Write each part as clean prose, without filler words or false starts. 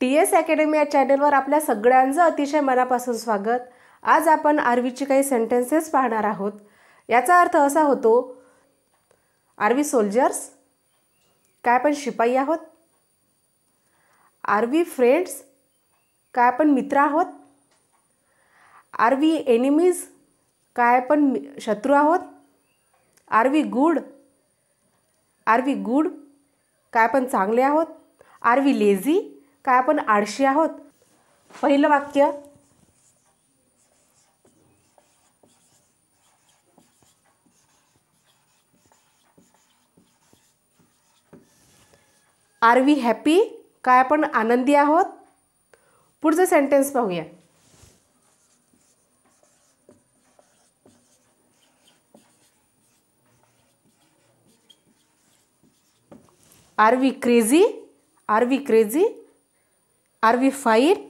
TS academy या चॅनलवर आपल्या सगळ्यांचं अतिशय मनापासून स्वागत। आज आपण आरवीची काही सेंटेन्सेस पाहणार आहोत। याचा अर्थ असा होतो, आर वी सोल्जर्स, काय आपण शिपाई आहोत? आर वी फ्रेंड्स, काय आपण मित्र आहोत? आर वी एनिमीज, काय आपण शत्रू आहोत? आर वी गुड, काय आपण चांगले आहोत? आर वी लेझी, काय आपण आळशी आहोत? पहिलं वाक्य, आर वी हॅपी, काय आपण आनंदी आहोत? पुढचं सेंटेन्स पाहूया। Are we crazy, are we fine,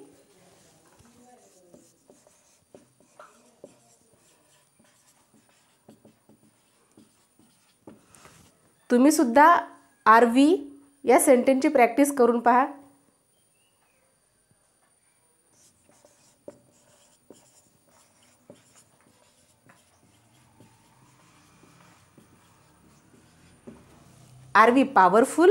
तुम्ही सुद्धा आर वी या सेंटेन्सची प्रॅक्टिस करून पहा। Are we powerful,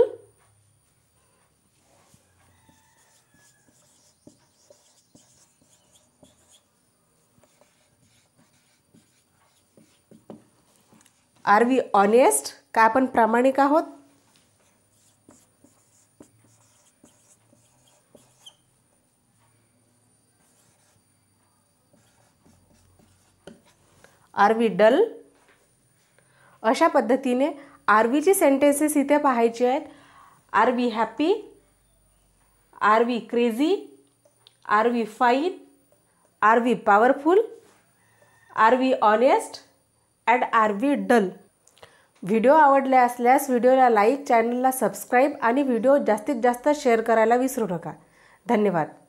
are we honest, काय आपण प्रामाणिक आहोत? Are we dull. अशा पद्धतीने आर वीची सेंटेन्सेस इथे पाहायची आहेत। Are we happy, are we crazy, are we fine, are we powerful, are we honest and are we dull. Video आवडले असल्यास व्हिडिओला लाईक, चॅनलला सबस्क्राईब आणि व्हिडिओ जास्तीत जास्त शेअर करायला विसरू नका। धन्यवाद।